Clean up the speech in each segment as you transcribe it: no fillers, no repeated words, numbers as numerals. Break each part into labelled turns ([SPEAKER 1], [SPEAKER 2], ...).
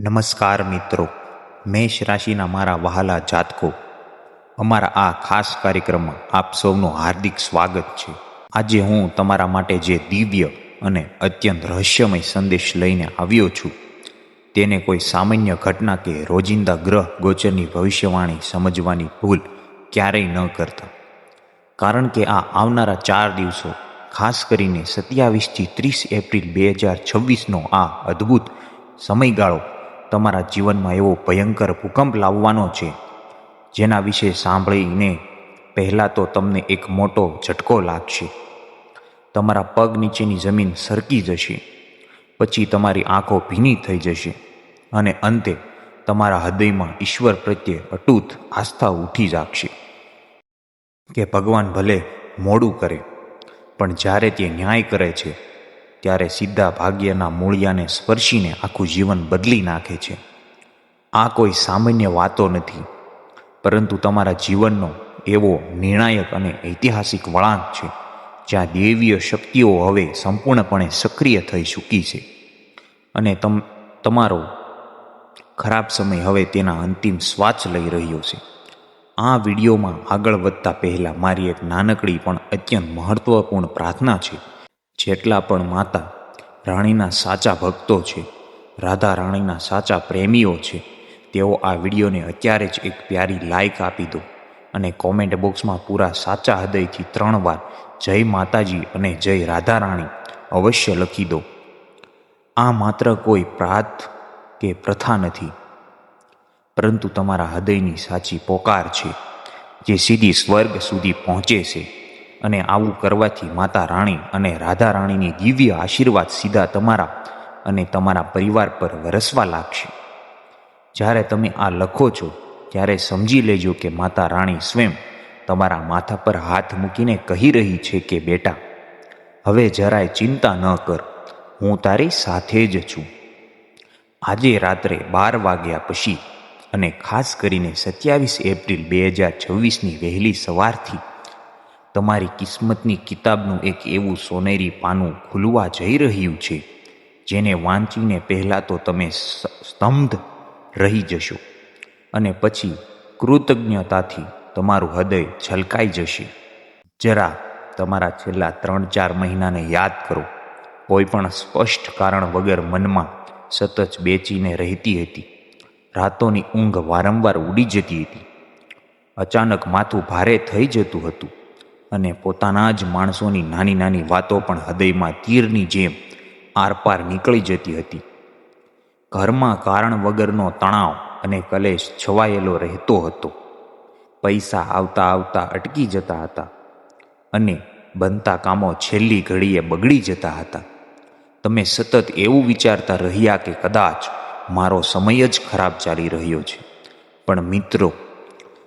[SPEAKER 1] નમસ્કાર મિત્રો, મેષ રાશિના મારા વહાલા જાતકો, અમારા આ ખાસ કાર્યક્રમમાં આપ સૌનું હાર્દિક સ્વાગત છે. આજે હું તમારા માટે જે દિવ્ય અને અત્યંત રહસ્યમય સંદેશ લઈને આવ્યો છું તેને કોઈ સામાન્ય ઘટના કે રોજિંદા ગ્રહ ગોચરની ભવિષ્યવાણી સમજવાની ભૂલ ક્યારેય ન કરતા. કારણ કે આ આવનારા 4 દિવસો, ખાસ કરીને 27થી 30 એપ્રિલ 2026નો આ અદ્ભુત સમયગાળો તમારા જીવનમાં એવો ભયંકર ભૂકંપ લાવવાનો છે જેના વિશે સાંભળીને પહેલાં તો તમને એક મોટો ઝટકો લાગશે. તમારા પગ નીચેની જમીન સરકી જશે, પછી તમારી આંખો ભીની થઈ જશે અને અંતે તમારા હૃદયમાં ઈશ્વર પ્રત્યે અતૂટ આસ્થા ઉઠી જાગશે કે ભગવાન ભલે મોડું કરે પણ જ્યારે તે ન્યાય કરે છે ત્યારે સીધા ભાગ્યના મૂળિયાને સ્પર્શીને આખું જીવન બદલી નાખે છે. આ કોઈ સામાન્ય વાતો નથી, પરંતુ તમારા જીવનનો એવો નિર્ણાયક અને ઐતિહાસિક વળાંક છે જ્યાં દૈવીય શક્તિઓ હવે સંપૂર્ણપણે સક્રિય થઈ ચૂકી છે અને તમારો ખરાબ સમય હવે તેના અંતિમ શ્વાસ લઈ રહ્યો છે. આ વિડીયોમાં આગળ વધતા પહેલાં મારી એક નાનકડી પણ અત્યંત મહત્વપૂર્ણ પ્રાર્થના છે. જેટલા પણ માતા રાણીના સાચા ભક્તો છે, રાધા રાણીના સાચા પ્રેમીઓ છે, તેઓ આ વિડીયોને અત્યારે જ એક પ્યારી લાઈક આપી દો અને કોમેન્ટ બોક્સમાં પૂરા સાચા હૃદયથી 3 વાર જય માતાજી અને જય રાધા રાણી અવશ્ય લખી દો. આ માત્ર કોઈ પ્રાર્થ કે પ્રથા નથી, પરંતુ તમારા હૃદયની સાચી પોકાર છે જે સીધી સ્વર્ગ સુધી પહોંચે છે. અને આવું કરવાથી માતા રાણી અને રાધા રાણીની દિવ્ય આશીર્વાદ સીધા તમારા અને તમારા પરિવાર પર વરસવા લાગશે. જ્યારે તમે આ લખો છો ત્યારે સમજી લેજો કે માતા રાણી સ્વયં તમારા માથા પર હાથ મૂકીને કહી રહી છે કે બેટા, હવે જરાય ચિંતા ન કર, હું તારી સાથે જ છું. આજે રાત્રે 12 વાગ્યા પછી અને ખાસ કરીને 27 એપ્રિલ 2026ની વહેલી સવારથી તમારી કિસ્મતની કિતાબનું એક એવું સોનેરી પાનું ખુલવા જઈ રહ્યું છે જેને વાંચીને પહેલાં તો તમે સ્તબ્ધ રહી જશો અને પછી કૃતજ્ઞતાથી તમારું હૃદય છલકાઈ જશે. જરા તમારા છેલ્લા 3-4 મહિનાને યાદ કરો. કોઈ પણ સ્પષ્ટ કારણ વગર મનમાં સતત બેચીને રહેતી હતી, રાતોની ઊંઘ વારંવાર ઉડી જતી હતી, અચાનક માથું ભારે થઈ જતું હતું અને પોતાના જ માણસોની નાની નાની વાતો પણ હૃદયમાં તીરની જેમ આરપાર નીકળી જતી હતી. ઘરમાં કારણ વગરનો તણાવ અને કલેશ છવાયેલો રહેતો હતો. પૈસા આવતા આવતા અટકી જતા હતા અને બનતા કામો છેલ્લી ઘડીએ બગડી જતા હતા. તમે સતત એવું વિચારતા રહ્યા કે કદાચ મારો સમય જ ખરાબ ચાલી રહ્યો છે. પણ મિત્રો,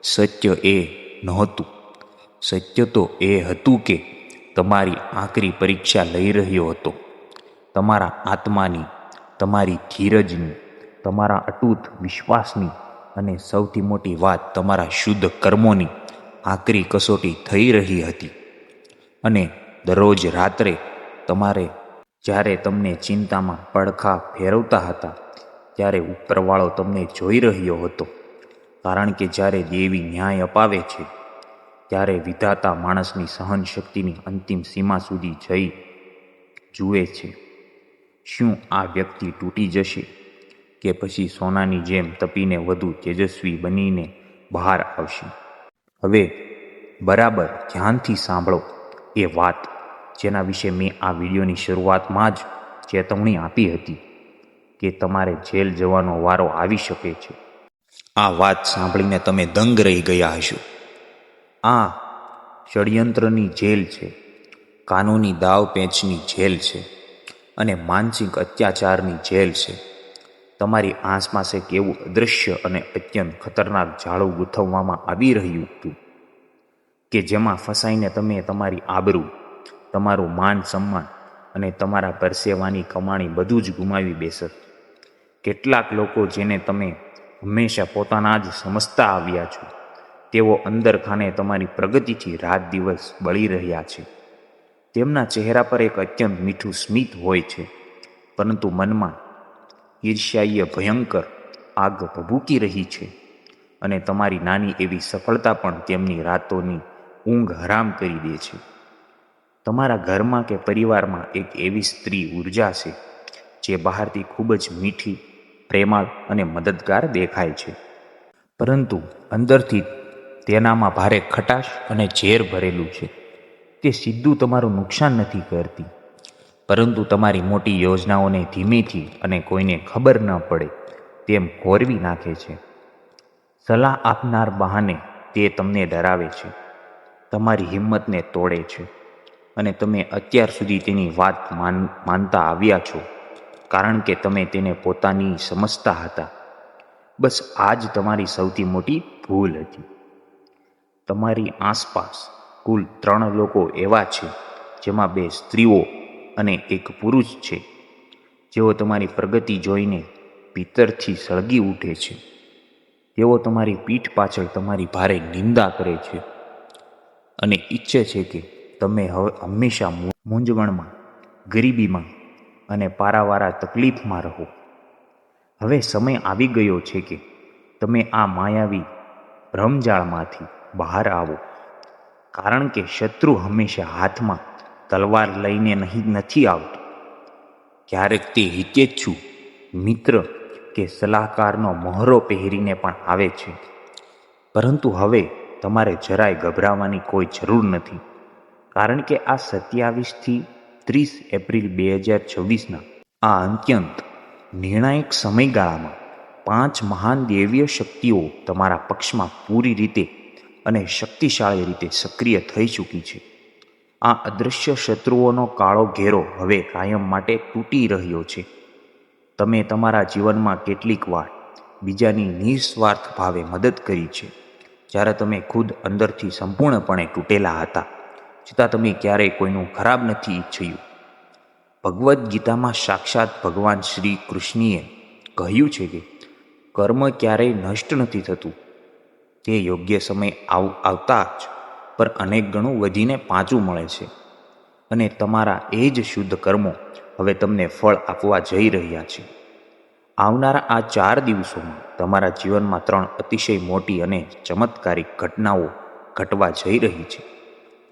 [SPEAKER 1] સત્ય એ નહોતું. સત્ય તો એ હતું કે તમારી આકરી પરીક્ષા લઈ રહ્યો હતો. તમારા આત્માની, તમારી ધીરજની, તમારા અતૂટ વિશ્વાસની અને સૌથી મોટી વાત, તમારા શુદ્ધ કર્મોની આકરી કસોટી થઈ રહી હતી. અને દરરોજ રાત્રે જ્યારે તમને ચિંતામાં પડખા ફેરવતા હતા ત્યારે ઉપરવાળો તમને જોઈ રહ્યો હતો. કારણ કે જ્યારે દેવી ન્યાય અપાવે છે ત્યારે વિધાતા માણસની સહન શક્તિની અંતિમ સીમા સુધી જઈ જુએ છે. શું આ વ્યક્તિ તૂટી જશે કે પછી સોનાની જેમ તપીને વધુ તેજસ્વી બનીને બહાર આવશે? હવે બરાબર ધ્યાનથી સાંભળો એ વાત જેના વિશે મેં આ વિડીયોની શરૂઆતમાં જ ચેતવણી આપી હતી કે તમારે જેલ જવાનો વારો આવી શકે છે. આ વાત સાંભળીને તમે દંગ રહી ગયા હશો. આ ષડયંત્રની જેલ છે, કાનૂની દાવપેચની જેલ છે અને માનસિક અત્યાચારની જેલ છે. તમારી આસપાસ એક એવું અદૃશ્ય અને અત્યંત ખતરનાક જાળું ગૂંથવવામાં આવી રહ્યું હતું કે જેમાં ફસાઈને તમે તમારી આબરૂ, તમારું માન સન્માન અને તમારા પરસેવાની કમાણી બધું જ ગુમાવી બેસત. કેટલાક લોકો જેને તમે હંમેશા પોતાના જ સમજતા આવ્યા છો, તેઓ અંદર ખાને તમારી પ્રગતિથી રાત દિવસ બળી રહ્યા છે. તેમના ચહેરા પર એક અત્યંત મીઠું સ્મિત હોય છે, પરંતુ મનમાં ઈર્ષ્યાએ ભયંકર આગ ભભૂકી રહી છે અને તમારી નાની એવી સફળતા પણ તેમની રાતોની ઊંઘ હરામ કરી દે છે. તમારા ઘરમાં કે પરિવારમાં એક એવી સ્ત્રી ઉર્જા છે જે બહારથી ખૂબ જ મીઠી, પ્રેમાળ અને મદદગાર દેખાય છે, પરંતુ અંદરથી તેનામાં ભારે ખટાશ અને ઝેર ભરેલું છે. તે સીધું તમારું નુકસાન નથી કરતી, પરંતુ તમારી મોટી યોજનાઓને ધીમેથી અને કોઈને ખબર ન પડે તેમ ખોરવી નાખે છે. સલાહ આપનાર બહાને તે તમને ડરાવે છે, તમારી હિંમતને તોડે છે અને તમે અત્યાર સુધી તેની વાત માનતા આવ્યા છો કારણ કે તમે તેને પોતાની સમજતા હતા. બસ આ જ તમારી સૌથી મોટી ભૂલ હતી. તમારી આસપાસ કુલ 3 લોકો એવા છે, જેમાં 2 સ્ત્રીઓ અને 1 પુરુષ છે, જેઓ તમારી પ્રગતિ જોઈને ભીતરથી સળગી ઉઠે છે. તેઓ તમારી પીઠ પાછળ તમારી ભારે નિંદા કરે છે અને ઈચ્છે છે કે તમે હંમેશા મૂંઝવણમાં, ગરીબીમાં અને પારાવાળા તકલીફમાં રહો. હવે સમય આવી ગયો છે કે તમે આ માયાવી ભ્રમજાળમાંથી બહાર આવો, કારણ કે શત્રુ હંમેશા હાથમાં તલવાર લઈને નથી આવતો. ક્યારેક તે હિતેચ્છુ મિત્ર કે સલાહકારનો મહોરો પહેરીને પણ આવે છે. પરંતુ હવે તમારે જરાય ગભરાવાની કોઈ જરૂર નથી, કારણ કે આ 27થી 30 એપ્રિલ 2026ના આ અત્યંત નિર્ણાયક સમયગાળામાં 5 મહાન દૈવીય શક્તિઓ તમારા પક્ષમાં પૂરી રીતે અને શક્તિશાળી રીતે સક્રિય થઈ ચૂકી છે. આ અદૃશ્ય શત્રુઓનો કાળો ઘેરો હવે કાયમ માટે તૂટી રહ્યો છે. તમે તમારા જીવનમાં કેટલીક વાર બીજાની નિસ્વાર્થ ભાવે મદદ કરી છે, જ્યારે તમે ખુદ અંદરથી સંપૂર્ણપણે તૂટેલા હતા, છતાં તમે ક્યારેય કોઈનું ખરાબ નથી ઈચ્છ્યું. ભગવદ્ ગીતામાં સાક્ષાત ભગવાન શ્રી કૃષ્ણએ કહ્યું છે કે કર્મ ક્યારેય નષ્ટ નથી થતું, તે યોગ્ય સમય આવતા જ પર અનેક ગણું વધીને પાછું મળે છે. અને તમારા એ જ શુદ્ધ કર્મો હવે તમને ફળ આપવા જઈ રહ્યા છે. આવનારા આ 4 દિવસોમાં તમારા જીવનમાં 3 અતિશય મોટી અને ચમત્કારિક ઘટનાઓ ઘટવા જઈ રહી છે.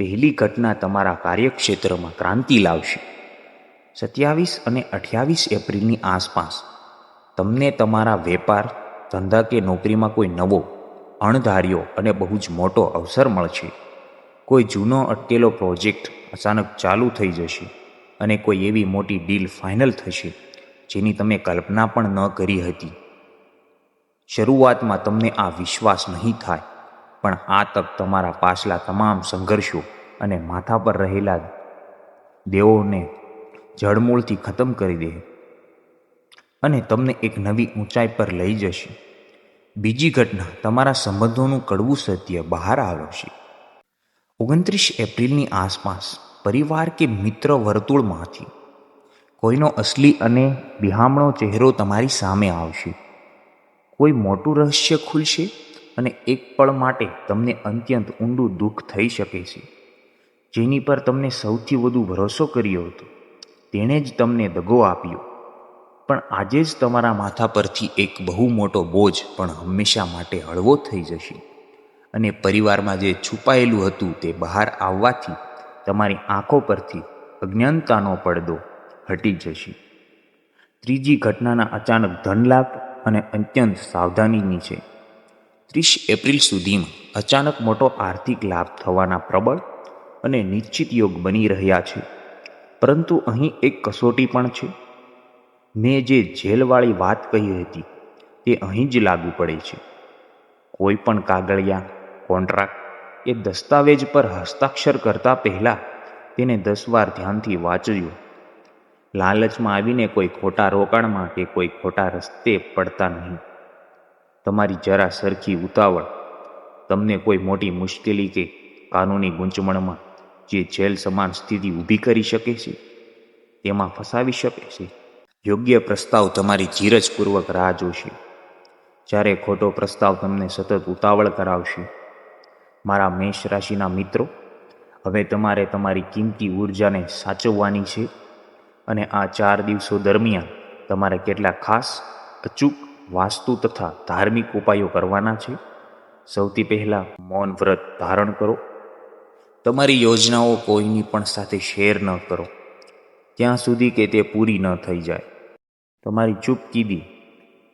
[SPEAKER 1] પહેલી ઘટના તમારા કાર્યક્ષેત્રમાં ક્રાંતિ લાવશે. 27 અને 28 એપ્રિલની આસપાસ તમને તમારા વેપાર, ધંધા કે નોકરીમાં કોઈ નવો, અણધાર્યો અને બહુ જ મોટો અવસર મળશે. કોઈ જૂનો અટકેલો પ્રોજેક્ટ અચાનક ચાલુ થઈ જશે અને કોઈ એવી મોટી ડીલ ફાઇનલ થશે જેની તમે કલ્પના પણ ન કરી હતી. શરૂઆતમાં તમને આ વિશ્વાસ નહીં થાય, પણ આ તક તમારા પાછલા તમામ સંઘર્ષો અને માથા પર રહેલા દેવોને જડમૂળથી ખતમ કરી દે અને તમને એક નવી ઊંચાઈ પર લઈ જશે. બીજી ઘટના તમારા સંબંધોનું કડવું સત્ય બહાર આવશે. 29 એપ્રિલની આસપાસ પરિવાર કે મિત્ર વર્તુળમાંથી કોઈનો અસલી અને બિહામણો ચહેરો તમારી સામે આવશે. કોઈ મોટું રહસ્ય ખુલશે અને એક પળ માટે તમને અત્યંત ઊંડું દુઃખ થઈ શકે છે. જેની પર તમને સૌથી વધુ ભરોસો કર્યો હતો, તેણે જ તમને દગો આપ્યો. પણ આજે જ તમારા માથા પરથી એક બહુ મોટો બોજ પણ હંમેશા માટે હળવો થઈ જશે અને પરિવારમાં જે છુપાયેલું હતું તે બહાર આવવાથી તમારી આંખો પરથી અજ્ઞાનતાનો પડદો હટી જશે. ત્રીજી ઘટનાના અચાનક ધનલાભ અને અત્યંત સાવધાનીની છે. 30 એપ્રિલ સુધીમાં અચાનક મોટો આર્થિક લાભ થવાના પ્રબળ અને નિશ્ચિત યોગ બની રહ્યા છે. પરંતુ અહીં એક કસોટી પણ છે. મેં જે જેલવાળી વાત કહી હતી તે અહીં જ લાગુ પડે છે. કોઈ પણ કાગળિયા, કોન્ટ્રાક્ટ કે દસ્તાવેજ પર હસ્તાક્ષર કરતા પહેલાં તેને 10 વાર ધ્યાનથી વાંચજો. લાલચમાં આવીને કોઈ ખોટા રોકાણમાં કે કોઈ ખોટા રસ્તે પડતા નહીં. તમારી જરા સરખી ઉતાવળ તમને કોઈ મોટી મુશ્કેલી કે કાનૂની ગૂંચવણમાં જે જેલ સમાન સ્થિતિ ઊભી કરી શકે છે તેમાં ફસાવી શકે છે. યોગ્ય પ્રસ્તાવ તમારી ધીરજપૂર્વક રાહ જોશે, જ્યારે ખોટો પ્રસ્તાવ તમને સતત ઉતાવળ કરાવશે. મારા મેષ રાશિના મિત્રો, હવે તમારે તમારી કિંમતી ઉર્જાને સાચવવાની છે અને આ 4 દિવસો દરમિયાન તમારે કેટલાક ખાસ અચૂક વાસ્તુ તથા ધાર્મિક ઉપાયો કરવાના છે. સૌથી પહેલાં મૌન વ્રત ધારણ કરો. તમારી યોજનાઓ કોઈની પણ સાથે શેર ન કરો ત્યાં સુધી કે તે પૂરી ન થઈ જાય. તમારી ચૂપકીદી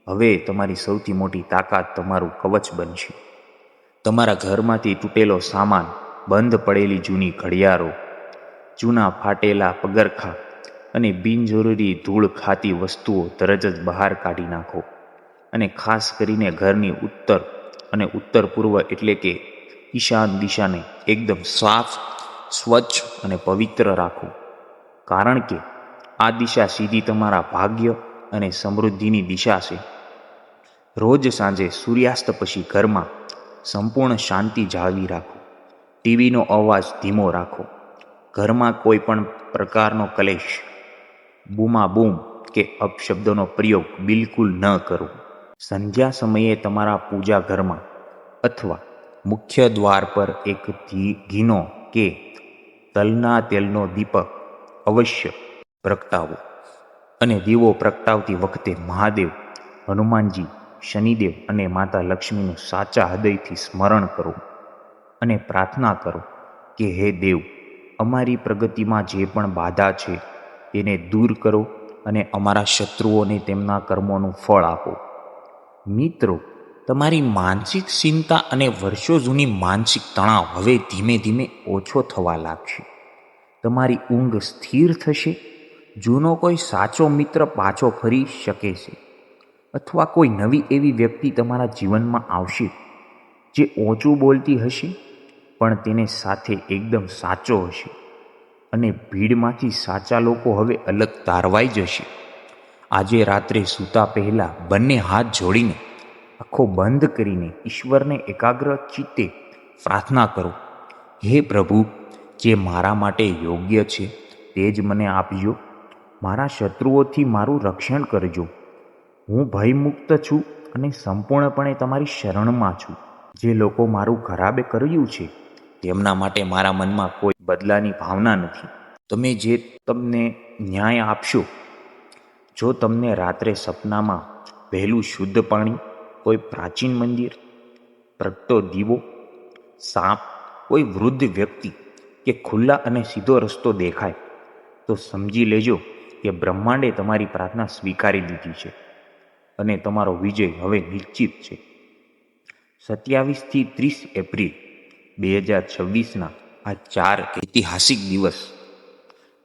[SPEAKER 1] હવે તમારી સૌથી મોટી તાકાત તમારું કવચ બનશે. તમારા ઘરમાંથી તૂટેલો સામાન, બંધ પડેલી જૂની ઘડિયાળો, જૂના ફાટેલા પગરખાં અને બિનજરૂરી ધૂળ ખાતી વસ્તુઓ તરત જ બહાર કાઢી નાખો. અને ખાસ કરીને ઘરની ઉત્તર અને ઉત્તર પૂર્વ એટલે કે ઈશાન દિશાને એકદમ સાફ, સ્વચ્છ અને પવિત્ર રાખો. કારણ કે આ દિશા સીધી તમારા ભાગ્ય અને સમૃદ્ધિની દિશા છે. રોજ સાંજે સૂર્યાસ્ત પછી ઘરમાં સંપૂર્ણ શાંતિ જાળવી રાખો. ટીવીનો અવાજ ધીમો રાખો. ઘરમાં કોઈ પણ પ્રકારનો કલેશ, બૂમાબૂમ કે અપશબ્દોનો પ્રયોગ બિલકુલ ન કરો. સંધ્યા સમયે તમારા પૂજા ઘરમાં અથવા મુખ્ય દ્વાર પર એક ઘીનો કે તલના તેલનો દીપક અવશ્ય પ્રગટાવો. અને દીવો પ્રગટાવતી વખતે મહાદેવ, હનુમાનજી, શનિદેવ અને માતા લક્ષ્મીનું સાચા હૃદયથી સ્મરણ કરો અને પ્રાર્થના કરો કે હે દેવ, અમારી પ્રગતિમાં જે પણ બાધા છે તેને દૂર કરો અને અમારા શત્રુઓને તેમના કર્મોનું ફળ આપો. મિત્રો, તમારી માનસિક ચિંતા અને વર્ષો જૂની માનસિક તણાવ હવે ધીમે ધીમે ઓછો થવા લાગશે. તમારી ઊંઘ સ્થિર થશે. જૂનો કોઈ સાચો મિત્ર પાછો ફરી શકે છે, અથવા કોઈ નવી એવી વ્યક્તિ તમારા જીવનમાં આવશે જે ઓછું બોલતી હશે પણ તેને સાથે એકદમ સાચો હશે. અને ભીડમાંથી સાચા લોકો હવે અલગ તારવાઈ જશે. આજે રાત્રે સૂતા પહેલાં બંને હાથ જોડીને, આંખો બંધ કરીને ઈશ્વરને એકાગ્ર ચિત્તે પ્રાર્થના કરો. હે પ્રભુ, જે મારા માટે યોગ્ય છે તે જ મને આપજો. મારા શત્રુઓથી મારું રક્ષણ કરજો. હું ભયમુક્ત છું અને સંપૂર્ણપણે તમારી શરણમાં છું. જે લોકો મારું ખરાબે કર્યું છે તેમના માટે મારા મનમાં કોઈ બદલાની ભાવના નથી. તમે જે તમને ન્યાય આપશો. જો તમને રાત્રે સપનામાં વહેલું શુદ્ધ પાણી, કોઈ પ્રાચીન મંદિર, પ્રગટતો દીવો, સાપ, કોઈ વૃદ્ધ વ્યક્તિ કે ખુલ્લા અને સીધો રસ્તો દેખાય તો સમજી લેજો કે બ્રહ્માંડે તમારી પ્રાર્થના સ્વીકારી લીધી છે અને તમારો વિજય હવે નિશ્ચિત છે. 27 થી 30 એપ્રિલ 2026ના આ 4 ઐતિહાસિક દિવસ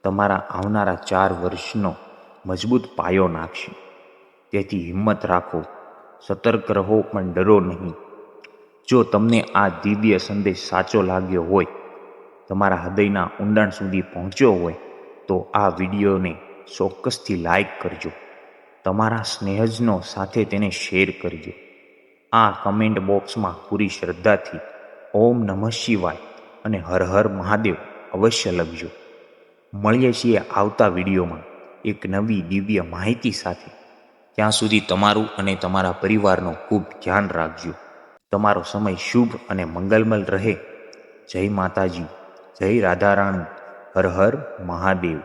[SPEAKER 1] તમારા આવનારા 4 વર્ષનો મજબૂત પાયો નાખશે. તેથી હિંમત રાખો, સતર્ક રહો પણ ડરો નહીં. જો તમને આ દિવ્ય સંદેશ સાચો લાગ્યો હોય, તમારા હૃદયના ઊંડાણ સુધી પહોંચ્યો હોય તો આ વિડીયોને ચોક્કસથી લાઈક કરજો. તમારા સ્નેહજનો સાથે તેને શેર કરજો. આ કમેન્ટ બોક્સમાં પૂરી શ્રદ્ધાથી ઓમ નમઃ શિવાય અને હર હર મહાદેવ અવશ્ય લખજો. મળીએ છીએ આવતા વિડીયોમાં એક નવી દિવ્ય માહિતી સાથે. ત્યાં સુધી તમારું અને તમારા પરિવારનો ખૂબ ધ્યાન રાખજો. તમારો સમય શુભ અને મંગલમય રહે. જય માતાજી, જય રાધારાણી, હર હર મહાદેવ.